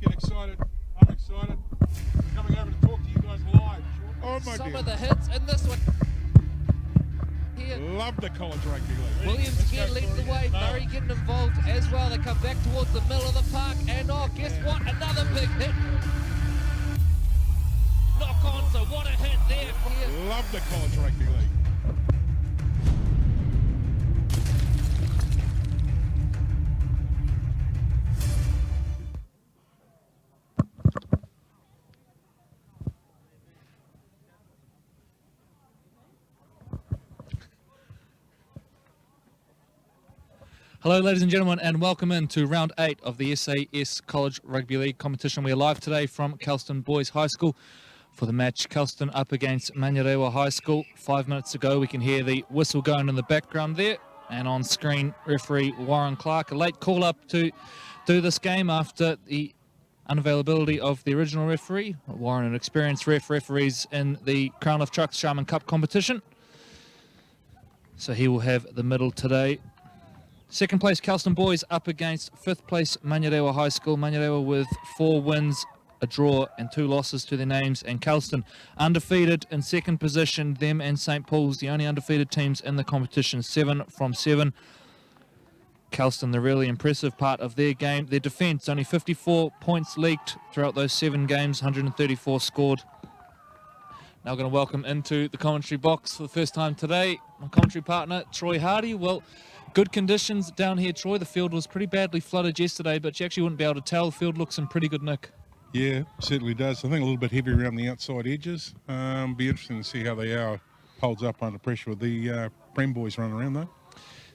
get excited. I'm excited. Coming over to talk to you guys live. Oh my Some dear. of the hits in this one. Here. Love the college rugby league. Williams again leading the way. Murray getting involved as well. They come back towards the middle of the park. And oh, guess what? Another big hit. Knock on, so what a hit there. Here. Love the college rugby league. Hello ladies and gentlemen, and welcome into round 8 of the SAS College Rugby League competition. We are live today from Kelston Boys High School for the match Kelston up against Manurewa High School. 5 minutes ago we can hear the whistle going in the background there, and on screen referee Warren Clark. A late call up to do this game after the unavailability of the original referee. Warren, an experienced referees in the Crown of Trucks Sharman Cup competition, so he will have the middle today. Second place Kelston Boys up against 5th place Manurewa High School. Manurewa with 4 wins, a draw and 2 losses to their names, and Kelston undefeated in second position. Them and St. Paul's the only undefeated teams in the competition, 7 from 7. Kelston, the really impressive part of their game, their defence, only 54 points leaked throughout those 7 games, 134 scored. Now going to welcome into the commentary box for the first time today my commentary partner Troy Hardy. Well, good conditions down here, Troy. The field was pretty badly flooded yesterday, but you actually wouldn't be able to tell. The field looks in pretty good nick. Yeah, certainly does. I think a little bit heavy around the outside edges. Be interesting to see how they holds up under pressure with the Prem boys running around though.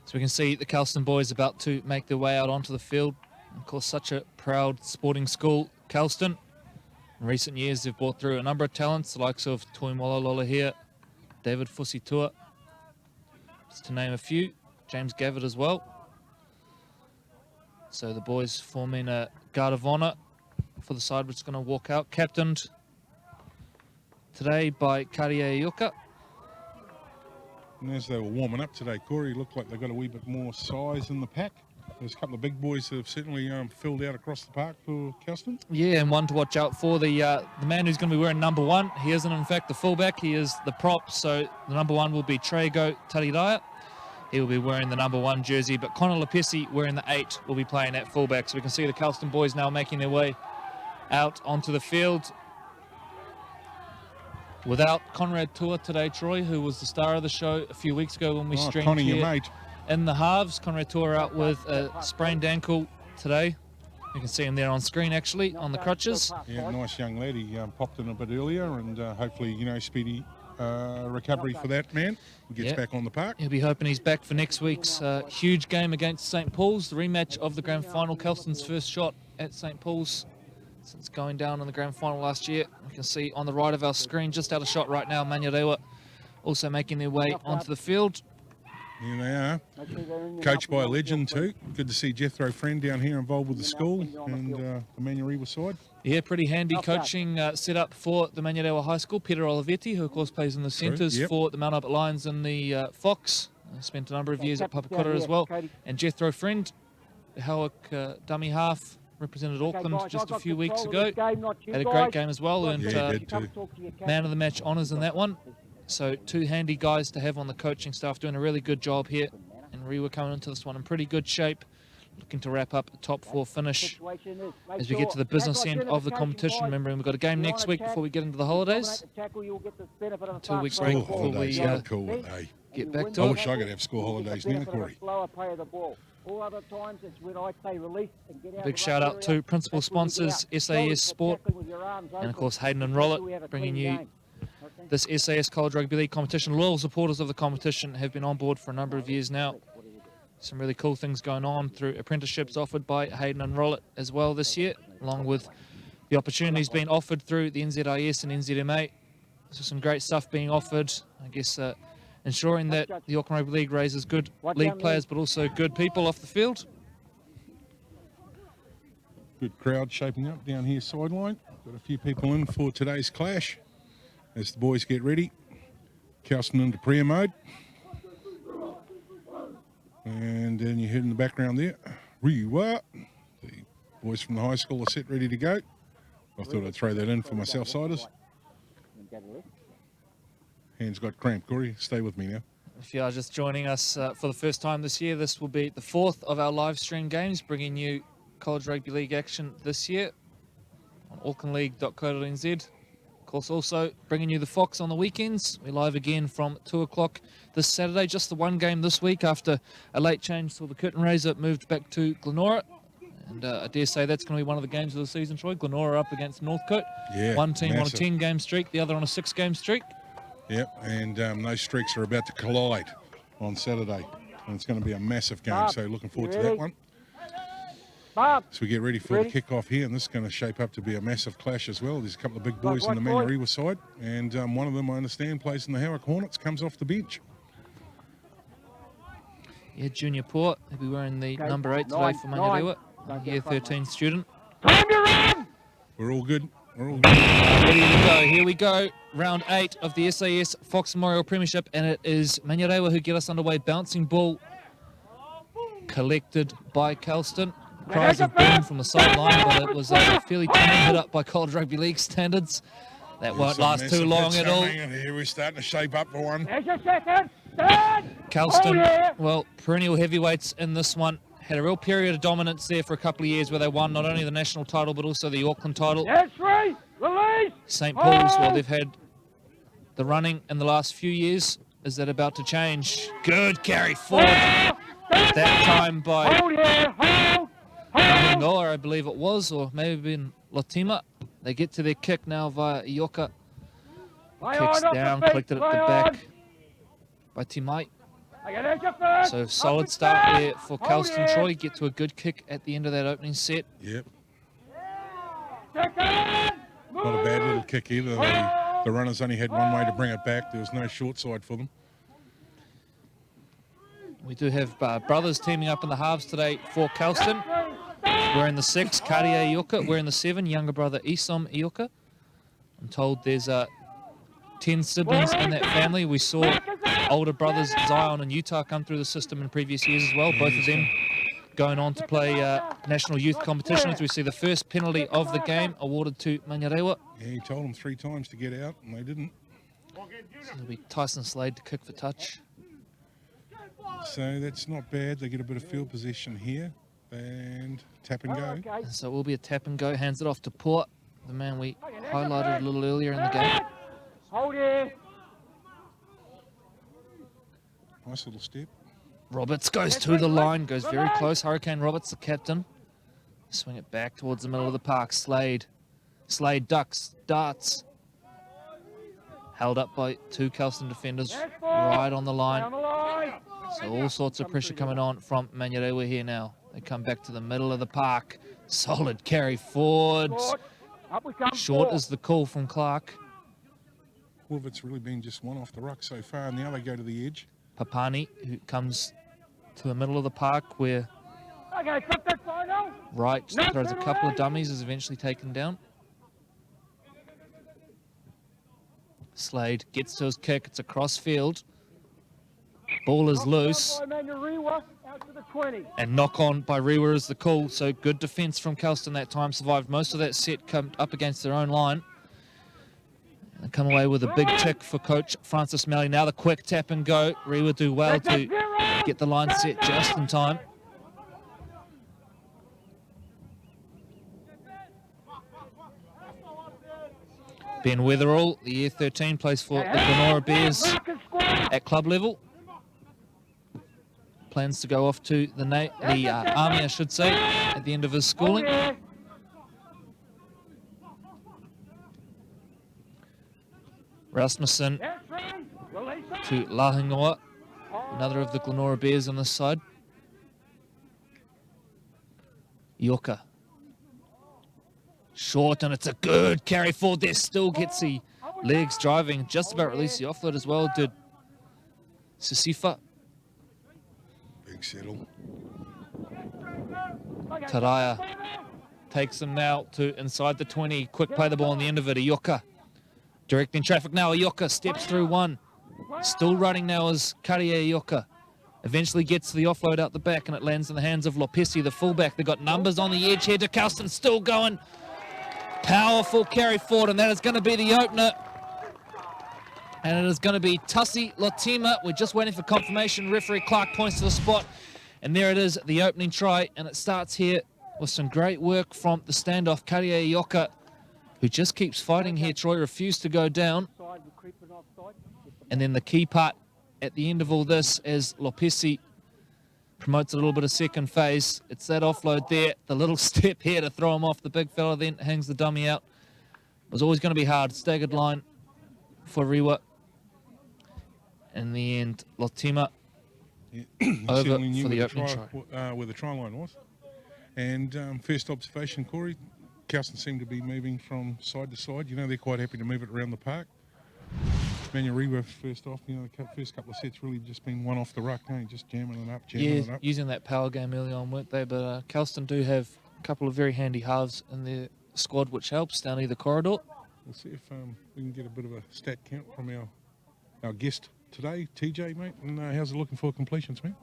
So we can see the Kelston boys about to make their way out onto the field. Of course, such a proud sporting school, Kelston. In recent years, they've brought through a number of talents, the likes of Toi Mololola here, David Fusitua, just to name a few. James Gavitt as well. So the boys forming a guard of honour for the side which is going to walk out, captained today by Karia Yuka. And as they were warming up today, Corey, looked like they got a wee bit more size in the pack. There's a couple of big boys that have certainly filled out across the park for Kelston. Yeah, and one to watch out for, the man who's going to be wearing number 1. He isn't in fact the fullback, he is the prop, so the number 1 will be Trago Tariraya. He will be wearing the number 1 jersey, but Connor Lepesi wearing the 8 will be playing at fullback. So we can see the Kelston boys now making their way out onto the field. Without Conrad Tua today, Troy, who was the star of the show a few weeks ago when we streamed Connie, here your mate. in the halves. Conrad Tua out with a sprained ankle today. You can see him there on screen actually, on the crutches. Yeah, nice young lad. He popped in a bit earlier, and hopefully, speedy recovery for that man. He gets back on the park. He'll be hoping he's back for next week's huge game against St. Paul's, the rematch of the grand final. Kelston's first shot at St. Paul's since going down in the grand final last year. We can see on the right of our screen, just out of shot right now, Manurewa also making their way onto the field. Here they are, coached by a legend too. Good to see Jethro Friend down here involved with the school and the Manurewa side. Yeah, pretty handy coaching set up for the Manurewa High School. Peter Olivetti, who of course plays in the centres for the Mount Albert Lions and the Fox. Spent a number of years at Papakura as well. And Jethro Friend, the Howick dummy half, represented Auckland just a few weeks ago. Had a great game as well, and man of the match honours in that one. So 2 handy guys to have on the coaching staff, doing a really good job here. And Rewa coming into this one in pretty good shape, looking to wrap up a top 4 finish as we get to the business end of the competition. Remembering we've got a game next week before we get into the holidays. 2 weeks break before we get back to it. I wish I could have school holidays now, Corey. Big shout out to principal sponsors SAS Sport, and of course Hayden and Rollett, bringing you this SAS College Rugby League competition. Loyal supporters of the competition have been on board for a number of years now. Some really cool things going on through apprenticeships offered by Hayden and Rollett as well this year, along with the opportunities being offered through the NZIS and NZMA. So some great stuff being offered, I guess, ensuring that the Auckland Rugby League raises good league players but also good people off the field. Good crowd shaping up down here sideline. Got a few people in for today's clash as the boys get ready. Kelston into prayer mode. And then you hear in the background there, Rewa, the Boys from the high school are set, ready to go. I thought I'd throw that in for my Southsiders. Hands got cramped, Corey. Stay with me now. If you are just joining us for the first time this year, this will be the 4th of our live stream games, bringing you College Rugby League action this year on aucklandleague.co.nz. Of course, also bringing you the Fox on the weekends. We're live again from 2 o'clock this Saturday. Just the one game this week after a late change saw the curtain raiser moved back to Glenora. And I dare say that's going to be one of the games of the season, Troy. Glenora up against Northcote. Yeah, one team massive. on a 10-game streak, the other on a 6-game streak. Yep, and those streaks are about to collide on Saturday. And it's going to be a massive game, so looking forward to that one. So we get ready for the kickoff here, and this is going to shape up to be a massive clash as well. There's a couple of big boys on the Manurewa side, and one of them, I understand, plays in the Howick Hornets, comes off the bench. Yeah, Junior Port. He'll be wearing the number 8 today for Manurewa, year 13 student. We're all good. We're all good. Ready to go. Here we go. Round 8 of the SAS Fox Memorial Premiership, and it is Manurewa who get us underway. Bouncing ball collected by Kelston. Cries of boom from the sideline, but it was a fairly tame hit up by College Rugby League standards. That won't last too long at all. Here we're starting to shape up for one. Kelston, well, perennial heavyweights in this one. Had a real period of dominance there for a couple of years where they won not only the national title but also the Auckland title. St. Paul's, well, they've had the running in the last few years. Is that about to change? Good carry forward. That time by Manurewa, I believe it was, or maybe been Latima. They get to their kick now via Ioka. Kicks down, collected at the back by Timai. So solid start there for Kelston. Troy get to a good kick at the end of that opening set. Yep. Not a bad little kick either. The runners only had one way to bring it back. There was no short side for them. We do have brothers teaming up in the halves today for Kelston. We're in the 6, Karia Ioka. We're in the 7, younger brother Isom Ioka. I'm told there's 10 siblings in that family. We saw older brothers Zion and Utah come through the system in previous years as well. Both of them going on to play national youth competitions. We see the first penalty of the game awarded to Manurewa. Yeah, he told them 3 times to get out, and they didn't. So it'll be Tyson Slade to kick for touch. So that's not bad. They get a bit of field possession here, and tap and go. And so it will be a tap and go. Hands it off to Port, the man we highlighted a little earlier in the game. Nice little step. Roberts goes to the line, goes very close. Hurricane Roberts, the captain. Swing it back towards the middle of the park. Slade ducks, darts. Held up by 2 Kelston defenders right on the line. So all sorts of pressure coming on from Manurewa here now. They come back to the middle of the park. Solid carry forward. Short is the call from Clark. Well, it's really been just one off the ruck so far, and now they go to the edge. Papani, who comes to the middle of the park where Wright throws a couple of dummies, is eventually taken down. Slade gets to his kick. It's across field. Ball is loose. And knock on by Rewa is the call. So good defence from Kelston that time. Survived most of that set, come up against their own line. And come away with a big tick for coach Francis Malley. Now the quick tap and go. Rewa do well to get the line set just in time. Ben Weatherall, the year 13, plays for the Glenora Bears at club level. Plans to go off to the Army, I should say, at the end of his schooling. Rasmussen to Lahingoa, another of the Glenora Bears on this side. Ioka. Short, and it's a good carry forward there. Still gets the legs driving. Just about released the offload as well, did Sisifa. Big settle. Taraya takes him now to inside the 20. Quick play the ball on the end of it. Ioka directing traffic now. Ioka steps through one. Still running now is Karia Ioka. Eventually gets the offload out the back, and it lands in the hands of Lopesi, the fullback. They've got numbers on the edge here. To Kelston, still going. Powerful carry forward, and that is going to be the opener. And it is going to be Tussi Lotima. We're just waiting for confirmation. Referee Clark points to the spot. And there it is, the opening try. And it starts here with some great work from the standoff, Karia Ioka, who just keeps fighting here. Troy refused to go down. And then the key part at the end of all this, as Lopesi promotes a little bit of second phase, it's that offload there, the little step here to throw him off. The big fella then hangs the dummy out. It was always going to be hard. Staggered line for Rewa. In the end, Lotima over for the opening try. Where the try line was. And first observation, Corey, Kelston seemed to be moving from side to side. You know, they're quite happy to move it around the park. Manurewa first off, you know, the first couple of sets really just been one off the ruck, just jamming it up, jamming it up. Using that power game early on, weren't they? But Kelston do have a couple of very handy halves in their squad, which helps down either corridor. We'll see if we can get a bit of a stat count from our guest today, TJ, mate. And how's it looking for completions, mate?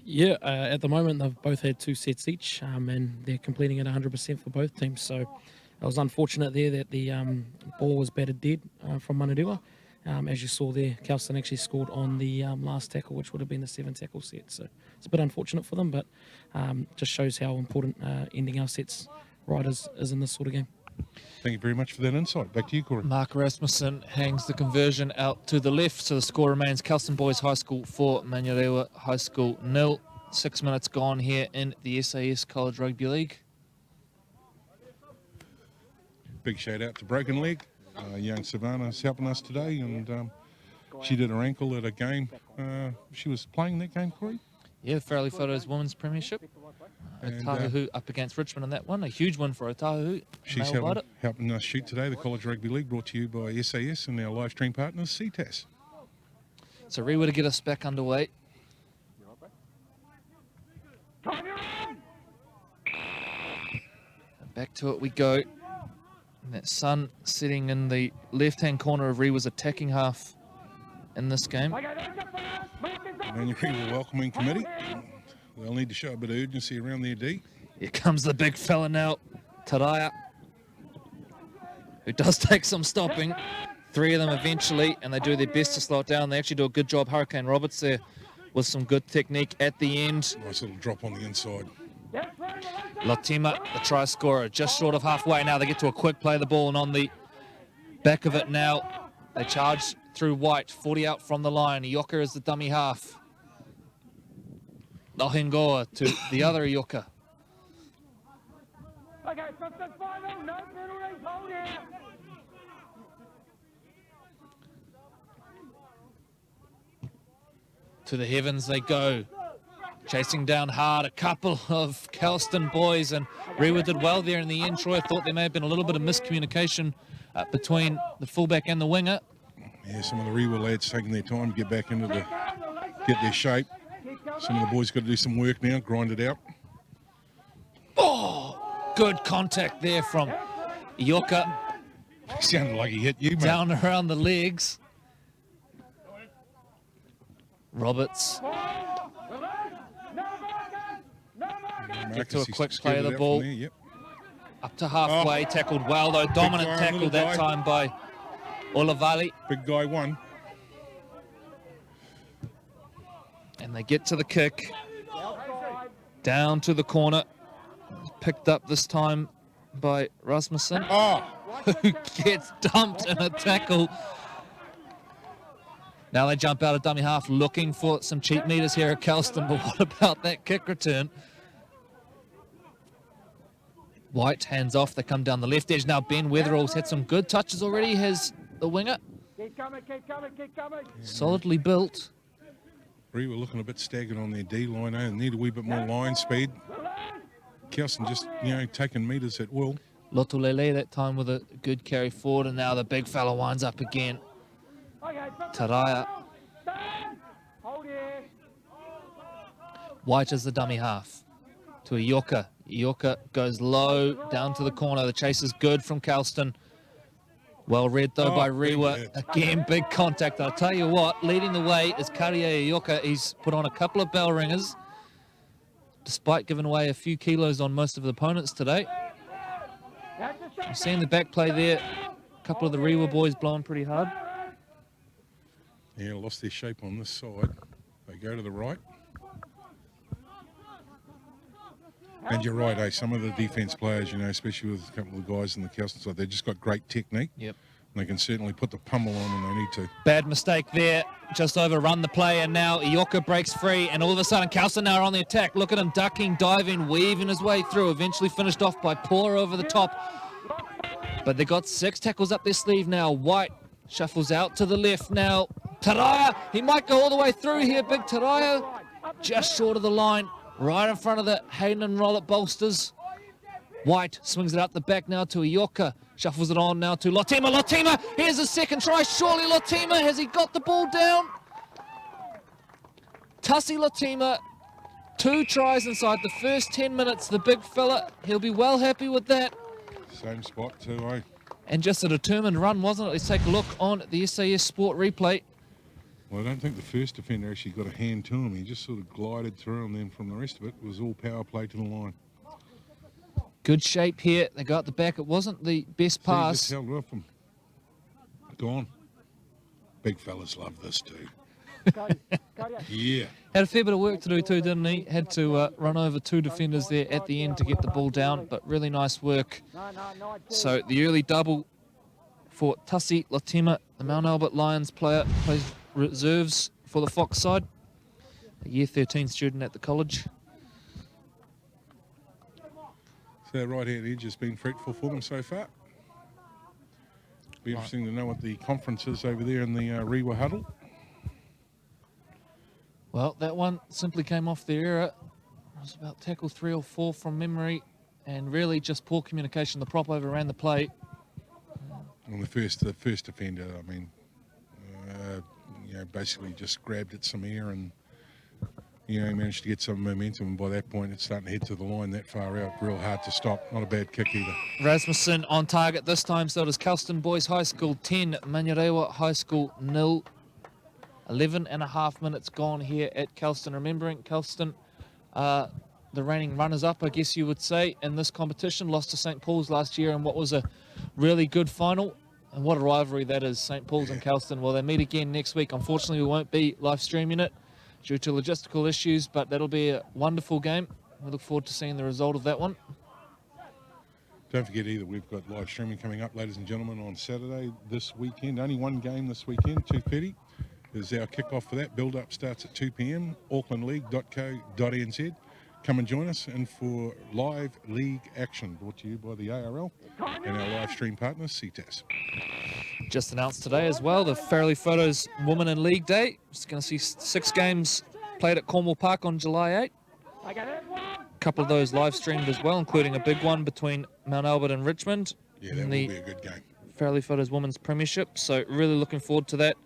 Yeah, at the moment they've both had 2 sets each, and they're completing at 100% for both teams. So it was unfortunate there that the ball was batted dead from Manurewa. As you saw there, Kelston actually scored on the last tackle, which would have been the 7-tackle set. So it's a bit unfortunate for them, but just shows how important ending our sets right is in this sort of game. Thank you very much for that insight. Back to you, Corey. Mark Rasmussen hangs the conversion out to the left, so the score remains Kelston Boys High School 4, Manurewa High School 0. 6 minutes gone here in the SAS College Rugby League. Big shout out to Broken Leg. Young Savannah's helping us today, and she did her ankle at a game. She was playing that game, Corey? Yeah, Farrelly Photos Women's Premiership. Otahuhu up against Richmond in that one. A huge win for Otahuhu. She's helping us shoot today, the College Rugby League, brought to you by SAS and our live stream partners, Ctas. So Rewa to get us back underway. And back to it we go. And that sun sitting in the left-hand corner of Rewa's attacking half in this game. Manurewa welcoming committee. They'll need to show a bit of urgency around their D. Here comes the big fella now, Taraya, who does take some stopping. 3 of them eventually, and they do their best to slow it down. They actually do a good job. Hurricane Roberts there with some good technique at the end. Nice little drop on the inside. Lotima, the try scorer, just short of halfway now. They get to a quick play of the ball, and on the back of it now, they charge through White, 40 out from the line. Ioka is the dummy half. Lohingoa to the other Ioka. To the heavens they go. Chasing down hard, a couple of Kelston boys, and Rewa did well there in the end. Troy thought there may have been a little bit of miscommunication between the fullback and the winger. Yeah, some of the Rewa lads taking their time to get back into get their shape. Some of the boys got to do some work now, grind it out. Oh, good contact there from Ioka. Sounded like he hit you, mate. Down around the legs. Roberts. Get to a quick play of the ball. There, yep. Up to halfway, tackled well though. Dominant tackle that time by Olavali. Big guy won. And they get to the kick. Down to the corner. Picked up this time by Rasmussen. Who gets dumped in a tackle. Now they jump out of dummy half looking for some cheap meters here at Kelston, but what about that kick return? White hands off, they come down the left edge. Now Ben Weatherall's had some good touches already, has the winger. Keep coming. Solidly built. Rewa looking a bit staggered on their D line, and need a wee bit more line speed. Kelston just, taking meters at will. Lotulele that time with a good carry forward, and now the big fella winds up again. Taraya. White is the dummy half to Ioka. Ioka goes low down to the corner. The chase is good from Kelston. Well read, though, by big Rewa. hit. Again, big contact. I'll tell you what, leading the way is Karia Ioka. He's put on a couple of bell ringers, despite giving away a few kilos on most of the opponents today. You're seeing the back play there. A couple of the Rewa boys blowing pretty hard. Yeah, lost their shape on this side. They go to the right. And you're right, some of the defence players, especially with a couple of the guys in the Kelston side, they've just got great technique. Yep. And they can certainly put the pummel on when they need to. Bad mistake there. Just overrun the play, and now Ioka breaks free, and all of a sudden Kelston now are on the attack. Look at him ducking, diving, weaving his way through. Eventually finished off by Poor over the top. But they got 6 tackles up their sleeve now. White shuffles out to the left now. Taraya, he might go all the way through here. Big Taraya, just short of the line. Right in front of the Hayden and Rollet bolsters. White swings it out the back now to Ioka. Shuffles it on now to Lotima. Lotima, here's a second try. Surely Lotima, has he got the ball down? Tussie Lotima, 2 tries inside the first 10 minutes. The big fella, he'll be well happy with that. Same spot too, eh? And just a determined run, wasn't it? Let's take a look on the SAS Sport replay. Well, I don't think the first defender actually got a hand to him. He just sort of glided through, and then from the rest of it was all power play to the line. Good shape here. They got the back. It wasn't the best So he pass. just held off him. Gone. Big fellas love this too. Yeah. Had a fair bit of work to do too, didn't he? Had to run over 2 defenders there at the end to get the ball down, but really nice work. So the early double for Tussie Lotima, the Mount Albert Lions player, plays reserves for the Fox side, a year 13 student at the college. So that right-hand edge has been fruitful for them so far. Be interesting to know what the conference is over there in the Rewa huddle. Well, that one simply came off the error. It was about tackle 3 or 4 from memory, and really just poor communication. The prop overran the play. And the first defender, I mean, basically just grabbed at some air and, he managed to get some momentum. And by that point, it's starting to head to the line that far out. Real hard to stop. Not a bad kick either. Rasmussen on target this time, so does Kelston Boys High School 10, Manurewa High School 0. 11 and a half minutes gone here at Kelston. Remembering Kelston, the reigning runners-up, I guess you would say, in this competition, lost to St. Paul's last year in what was a really good final. And what a rivalry that is, St. Paul's and Kelston. Well, they meet again next week. Unfortunately, we won't be live streaming it due to logistical issues, but that'll be a wonderful game. We look forward to seeing the result of that one. Don't forget either, we've got live streaming coming up, ladies and gentlemen, on Saturday this weekend. Only one game this weekend, 2:30 is our kickoff for that. Build-up starts at 2 p.m, aucklandleague.co.nz. Come and join us and for live league action brought to you by the ARL and our live stream partners, Ctas. Just announced today as well, the Fairleigh Photos Women in League Day. Just going to see 6 games played at Cornwall Park on July 8. A couple of those live streamed as well, including a big one between Mount Albert and Richmond. Yeah, that will be a good game. Fairleigh Photos Women's Premiership. So really looking forward to that.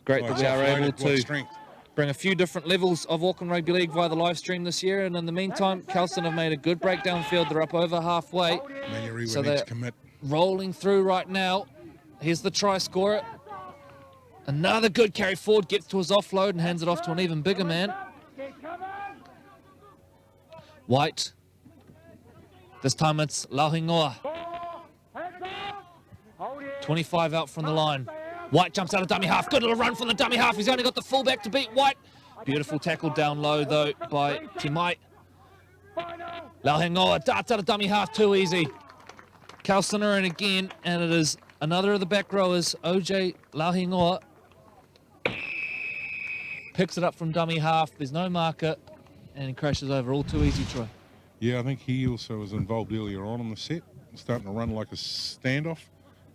Great that we are able to bring a few different levels of Auckland Rugby League via the live stream this year. And in the meantime, Kelston have made a good breakdown field. They're up over halfway. Manurewa So needs they're to commit. rolling through right now. Here's the try scorer. Another good carry forward, gets to his offload and hands it off to an even bigger man. White. This time it's Lauhingoa. 25 out from the line. White jumps out of dummy half. Good little run from the dummy half. He's only got the fullback to beat White. Beautiful tackle down low, though, by Timai. Lauhingoa darts out of dummy half. Too easy. Kelston are in again, and it is another of the back rowers, OJ Lauhingoa. Picks it up from dummy half. There's no marker, and he crashes over. All too easy, Troy. Yeah, I think he also was involved earlier on in the set, starting to run like a standoff.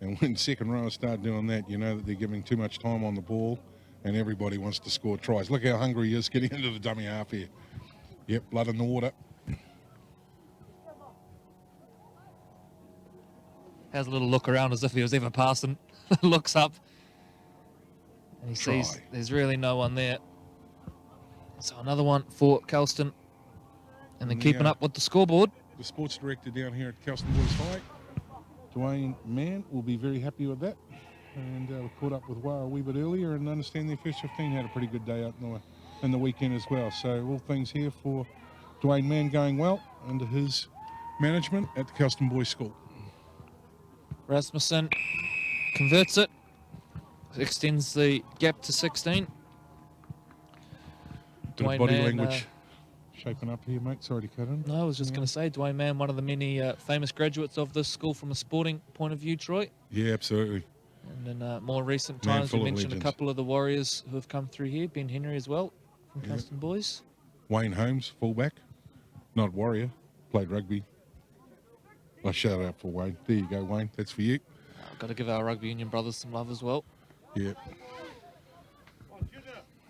And when second rowers start doing that, you know that they're giving too much time on the ball, and everybody wants to score tries. Look how hungry he is getting into the dummy half here. Yep, blood in the water. Has a little look around as if he was ever passing. Looks up, and he sees there's really no one there. So another one for Kelston, and they're keeping up with the scoreboard. The sports director down here at Kelston Boys High, Dwayne Mann, will be very happy with that. and we caught up with Wara a wee bit earlier, and understand their first 15 had a pretty good day out in the weekend as well. So all things here for Dwayne Mann going well under his management at the Kelston Boys School. Rasmussen converts it, extends the gap to 16. Bit of body language shaping up here, mate. Sorry to cut in. No, I was just going to say, Dwayne Mann, one of the many famous graduates of this school from a sporting point of view, Troy. Yeah, absolutely. And in more recent Man times, full we of mentioned a legends. couple of the Warriors who have come through here. Ben Henry as well, from Yeah. Kelston Boys. Wayne Holmes, fullback, not Warrior, played rugby. I shout out for Wayne. There you go, Wayne. That's for you. Got to give our rugby union brothers some love as well. Yeah.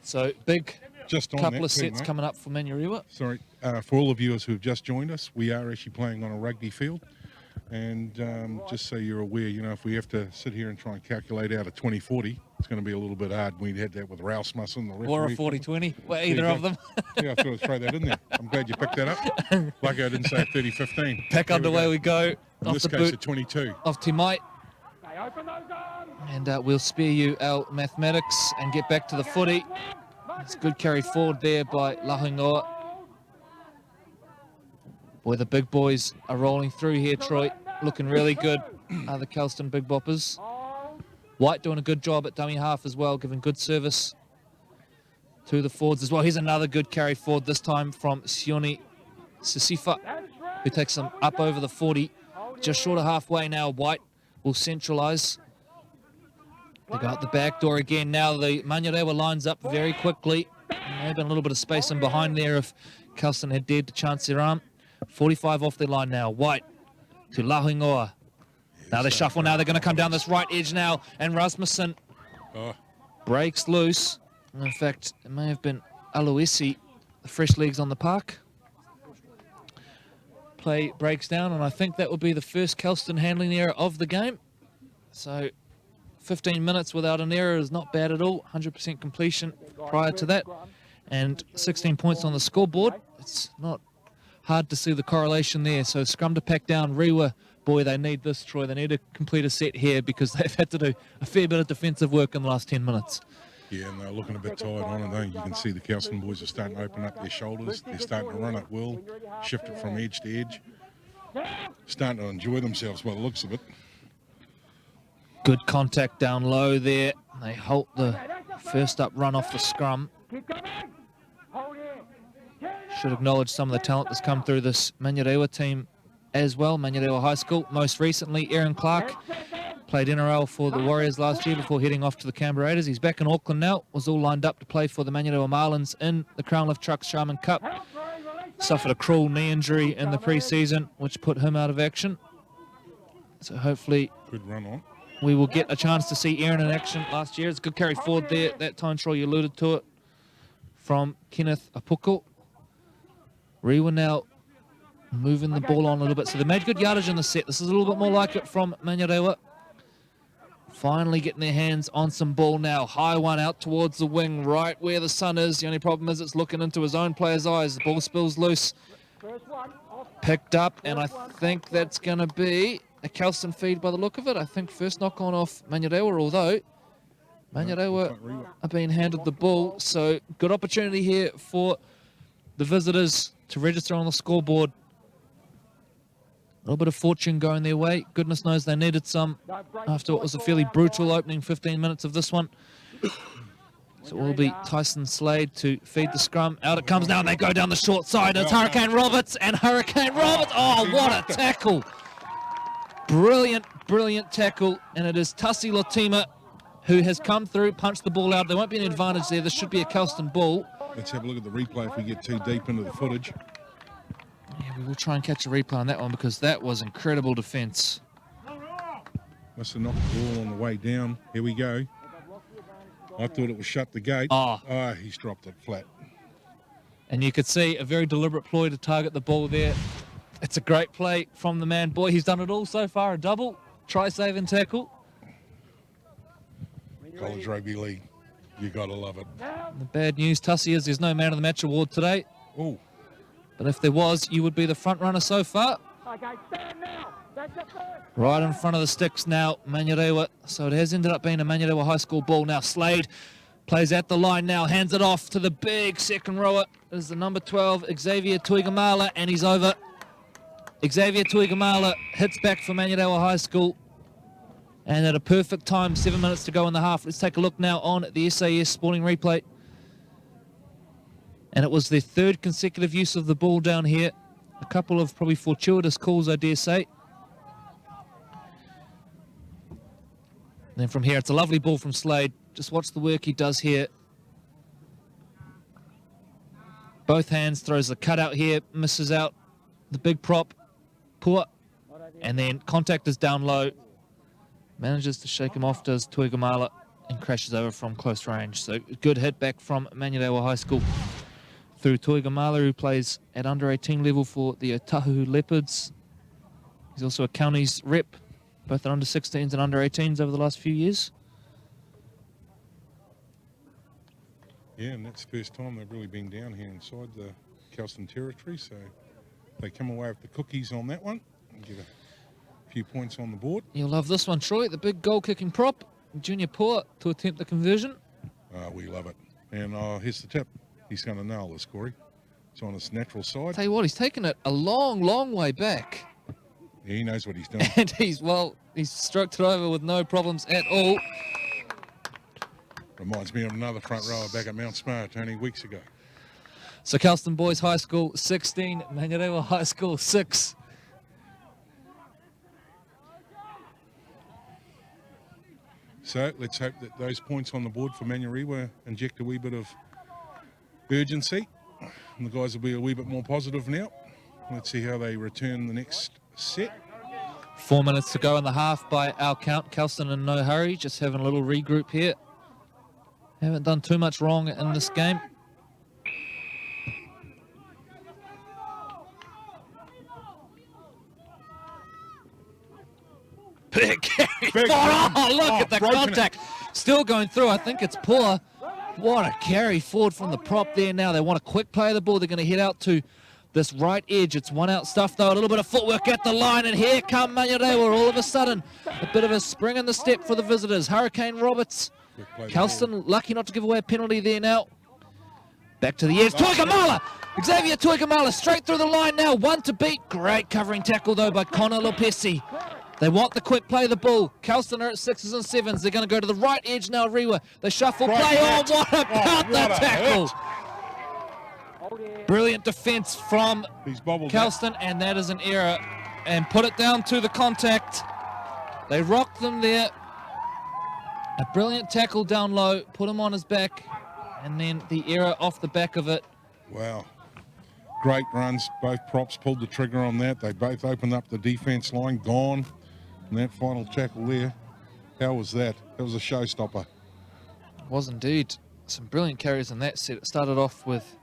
So big Just on couple that of too, sets mate. coming up for Manurewa. Sorry, for all the viewers who have just joined us, we are actually playing on a rugby field. And just so you're aware, you know, if we have to sit here and try and calculate out a 20-40, it's going to be a little bit hard. We had that with Rasmussen, the referee. Or a 40-20, well, There you either go. of them. Yeah, I thought I'd throw that in there. I'm glad you picked that up. Like I didn't say 30-15. Back underway we go. In Off this the case, a boot 22. of Timite. And we'll spare you our mathematics and get back to the footy. It's a good carry forward there by Lahungoa. Boy, the big boys are rolling through here, Troy. Looking really good, are the Kelston Big Boppers. White doing a good job at dummy half as well, giving good service to the forwards as well. Here's another good carry forward, this time from Sione Sisifa, who takes them up over the 40. Just short of halfway now. White will centralise. They go out the back door again. Now the Manurewa lines up very quickly. Maybe a little bit of space in behind there if Kelston had dared to chance their arm. 45 off their line now. White to Lahungoa. Now they shuffle now. They're going to come down this right edge now. And Rasmussen breaks loose. In fact, it may have been Aloisi, the fresh legs on the park. Play breaks down, and I think that will be the first Kelston handling error of the game. So 15 minutes without an error is not bad at all. 100% completion prior to that. And 16 points on the scoreboard. It's not hard to see the correlation there. So scrum to pack down. Rewa, boy, they need this, Troy. They need to complete a set here because they've had to do a fair bit of defensive work in the last 10 minutes. Yeah, and they're looking a bit tired on it, though. You can see the Kelston boys are starting to open up their shoulders. They're starting to run at will, shift it from edge to edge. Starting to enjoy themselves by the looks of it. Good contact down low there. They halt the first up run off the scrum. Should acknowledge some of the talent that's come through this Manurewa team as well. Manurewa High School. Most recently, Aaron Clark played NRL for the Warriors last year before heading off to the Canberra Raiders. He's back in Auckland now. Was all lined up to play for the Manurewa Marlins in the Crown Lift Trucks Sharman Cup. Suffered a cruel knee injury in the pre-season, which put him out of action. So hopefully Good run on. we will get a chance to see Aaron in action last year. It's a good carry forward there. That time, Troy, you alluded to it, from Kenneth Apuko. Rewa now moving the ball on a little bit. So they made good yardage in the set. This is a little bit more like it from Manurewa. Finally getting their hands on some ball now. High one out towards the wing, right where the sun is. The only problem is it's looking into his own player's eyes. The ball spills loose. Picked up, and I think that's going to be a Kelston feed by the look of it. I think first knock on off Manurewa, although Manurewa are being handed the ball. So good opportunity here for the visitors to register on the scoreboard. A little bit of fortune going their way. Goodness knows they needed some after what was a fairly brutal opening 15 minutes of this one. So it will be Tyson Slade to feed the scrum. Out it comes now, and they go down the short side. It's Hurricane Roberts, and Hurricane Roberts. Oh, what a tackle. Brilliant, brilliant tackle. And it is Tassi Lotima who has come through, punched the ball out. There won't be an advantage there. This should be a Kelston ball. Let's have a look at the replay if we get too deep into the footage. Yeah, we will try and catch a replay on that one because that was incredible defence. Must have knocked the ball on the way down. Here we go. I thought it was shut the gate. Oh. He's dropped it flat. And you could see a very deliberate ploy to target the ball there. It's a great play from the man. Boy, he's done it all so far. A double, try, save and tackle. College Rugby League. You got to love it. The bad news, Tussie, is there's no Man of the Match award today. Oh, But if there was, you would be the front runner so far. Right in front of the sticks now, Manurewa. So it has ended up being a Manurewa High School ball. Now Slade plays at the line now, hands it off to the big second rower. Is the number 12, Xavier Tuigamala, and he's over. Xavier Tuigamala hits back for Manurewa High School. And at a perfect time, 7 minutes to go in the half. Let's take a look now on the SAS Sporting replay. And it was their third consecutive use of the ball down here. A couple of probably fortuitous calls, I dare say. And then from here, it's a lovely ball from Slade. Just watch the work he does here. Both hands, throws a cutout here, misses out the big prop. Poor. And then contact is down low. Manages to shake him off, does Tuigamala, and crashes over from close range. So good hit back from Manurewa High School through Tuigamala, who plays at under 18 level for the Otahu Leopards. He's also a counties rep, both at under 16s and under 18s over the last few years. Yeah, and that's the first time they've really been down here inside the Kelston territory, so they come away with the cookies on that one and get a few points on the board. You'll love this one, Troy, the big goal-kicking prop. Junior Poor to attempt the conversion. We love it. And here's the tip. He's going to nail this, Corey. It's on his natural side. Tell you what, he's taken it a long, long way back. Yeah, he knows what he's doing. And he's stroked it over with no problems at all. Reminds me of another front rower back at Mount Smart only weeks ago. So Kelston Boys High School 16, Manurewa High School 6. So let's hope that those points on the board for Manurewa inject a wee bit of urgency. And the guys will be a wee bit more positive now. Let's see how they return the next set. 4 minutes to go in the half by our count. Kelston in no hurry, just having a little regroup here. Haven't done too much wrong in this game. Big carry. Oh, look at the contact. Still going through. I think it's Poor. What a carry forward from the prop there now. They want a quick play of the ball. They're going to head out to this right edge. It's one out stuff, though. A little bit of footwork at the line, and here come Manurewa. All of a sudden, a bit of a spring in the step for the visitors. Hurricane Roberts. Kelston lucky not to give away a penalty there now. Back to the edge. Tuigamala! Xavier Tuigamala straight through the line now. One to beat. Great covering tackle, though, by Connor Lopesi. They want the quick play of the ball. Kelston are at 6s and 7s. They're going to go to the right edge now, Rewa. They shuffle play on. What about the tackle? Brilliant defence from Kelston, and that is an error. And put it down to the contact. They rocked them there. A brilliant tackle down low. Put him on his back. And then the error off the back of it. Wow. Great runs. Both props pulled the trigger on that. They both opened up the defence line. Gone. And that final tackle there, how was that? That was a showstopper. It was indeed. Some brilliant carries in that set. It started off with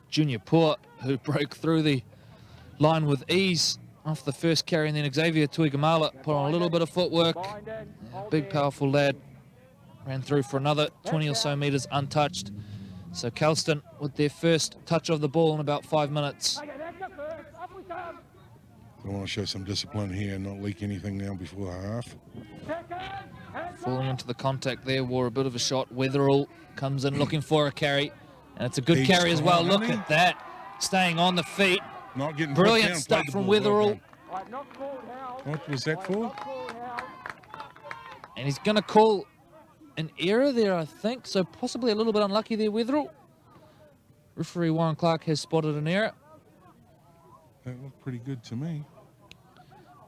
Junior Poor, who broke through the line with ease off the first carry, and then Xavier Tuigamala put on a little bit of footwork. Big, powerful lad. Ran through for another 20 or so metres untouched. So Kelston with their first touch of the ball in about 5 minutes. I want to show some discipline here and not leak anything now before the half. Falling into the contact there, wore a bit of a shot. Weatherall comes in looking for a carry, and it's a good carry as well. Look at that, staying on the feet. Not getting brilliant stuff from Weatherall. What was that for? And he's going to call an error there, I think, so possibly a little bit unlucky there, Weatherall. Referee Warren Clark has spotted an error. That looked pretty good to me.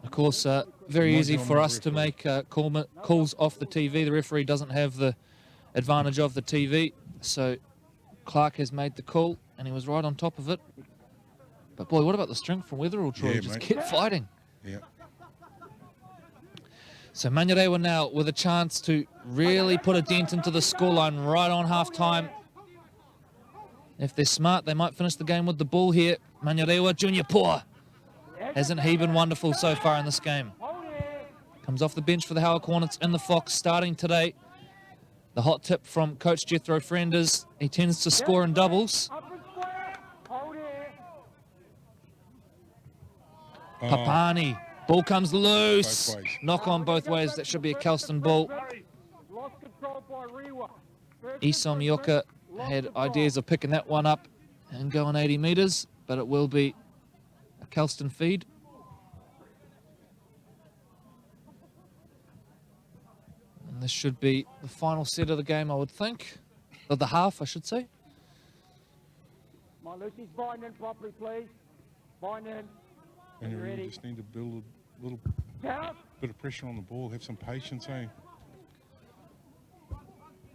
Of course, very easy for us to make calls off the TV. The referee doesn't have the advantage of the TV, so Clark has made the call, and he was right on top of it. But boy, what about the strength from Weatherall, Troy? Yeah, just mate. kept fighting. Yeah. So Manurewa now with a chance to really put a dent into the scoreline right on half-time. If they're smart, they might finish the game with the ball here. Manurewa, Junior Poor. Hasn't he been wonderful so far in this game? Comes off the bench for the Howard Hornets in the Fox starting today. The hot tip from Coach Jethro Friend is he tends to score in doubles. Papani Ball comes loose. Both ways. Knock on both ways. That should be a Kelston ball. Isom Yoka had ideas of picking that one up and going 80 metres, but it will be a Kelston feed. And this should be the final set of the game, I would think. Of the half, I should say. My Lucy's bind in properly, please. Bind in. And you really Ready. just need to build a little Count. bit of pressure on the ball, have some patience, eh?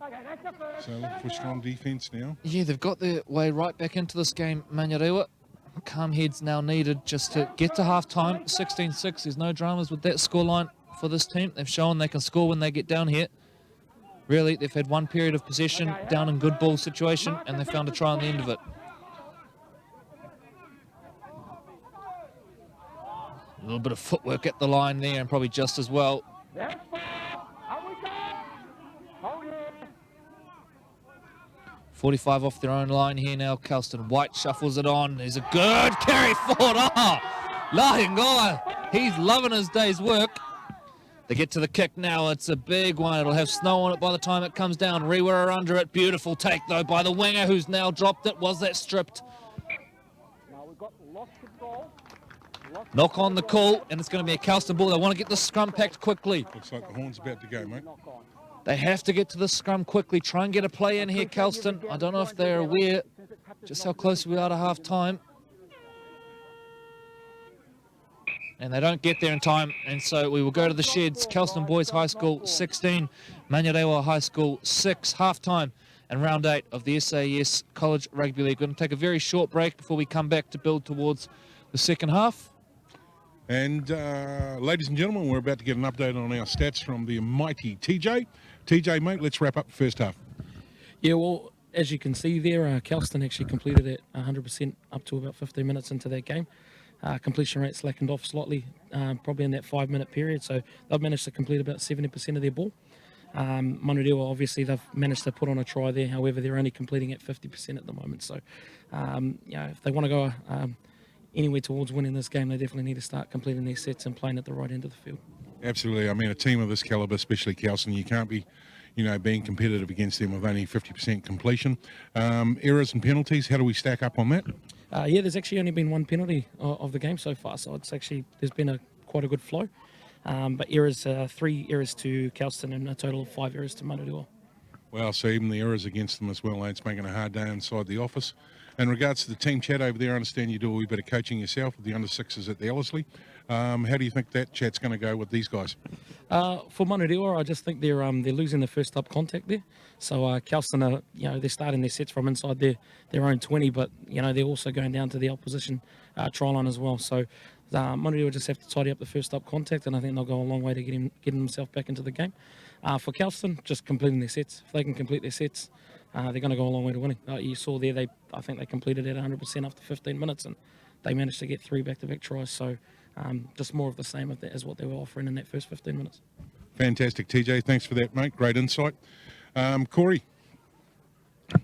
Okay, that's the first. So look for strong defence now. Yeah, they've got their way right back into this game, Manurewa. Calm heads now needed just to get to half-time. 16-6, there's no dramas with that scoreline for this team. They've shown they can score when they get down here. Really, they've had one period of possession, down in good ball situation, and they found a try on the end of it. A little bit of footwork at the line there, and probably just as well. That's fine. Are we done? Hold it. 45 off their own line here now. Kelston White shuffles it on. There's a good carry forward. Oh, Lahingoa. He's loving his day's work. They get to the kick now. It's a big one. It'll have snow on it by the time it comes down. Rewa are under it. Beautiful take, though, by the winger who's now dropped it. Was that stripped? Now we've got lost control. Knock on the call, and it's going to be a Kelston ball. They want to get the scrum packed quickly. Looks like the horn's about to go, mate. Knock on. They have to get to the scrum quickly. Try and get a play in here, Kelston. I don't know if they're aware just how close we are to half-time. And they don't get there in time, and so we will go to the sheds. Kelston Boys High School 16, Manurewa High School 6, half-time and round 8 of the SAS College Rugby League. We're going to take a very short break before we come back to build towards the second half. And ladies and gentlemen, we're about to get an update on our stats from the mighty TJ. TJ, mate, let's wrap up the first half. Yeah, well, as you can see there, Kelston actually completed it 100% up to about 15 minutes into that game. Completion rate slackened off slightly, probably in that 5-minute period, so they've managed to complete about 70% of their ball. Manurewa, obviously, they've managed to put on a try there, however, they're only completing at 50% at the moment. So, if they want to go anywhere towards winning this game, they definitely need to start completing their sets and playing at the right end of the field. Absolutely. I mean, a team of this calibre, especially Kelston, you can't be, being competitive against them with only 50% completion. Errors and penalties, how do we stack up on that? Yeah, there's actually only been one penalty of the game so far, so it's actually, there's been quite a good flow. But errors, 3 errors to Kelston and a total of 5 errors to Manurewa. Well, so even the errors against them as well, it's making a hard day inside the office. In regards to the team chat over there, I understand you do a wee bit of coaching yourself with the under-6s at the Ellerslie. How do you think that chat's going to go with these guys? For Manurewa, I just think they're losing the first up contact there. So Kelston are, they're starting their sets from inside their own 20, but they're also going down to the opposition try line as well. So Manurewa just have to tidy up the first up contact, and I think they'll go a long way to getting themselves back into the game. For Kelston, just completing their sets. If they can complete their sets, they're going to go a long way to winning. You saw there, I think they completed at 100% after 15 minutes, and they managed to get 3 back-to-back tries. So just more of the same as what they were offering in that first 15 minutes. Fantastic, TJ. Thanks for that, mate. Great insight. Corey.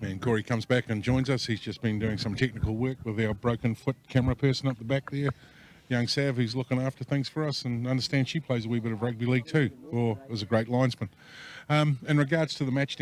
And Corey comes back and joins us. He's just been doing some technical work with our broken foot camera person up the back there. Young Sav, who's looking after things for us, and understand she plays a wee bit of rugby league too, or is a great linesman. In regards to the match now,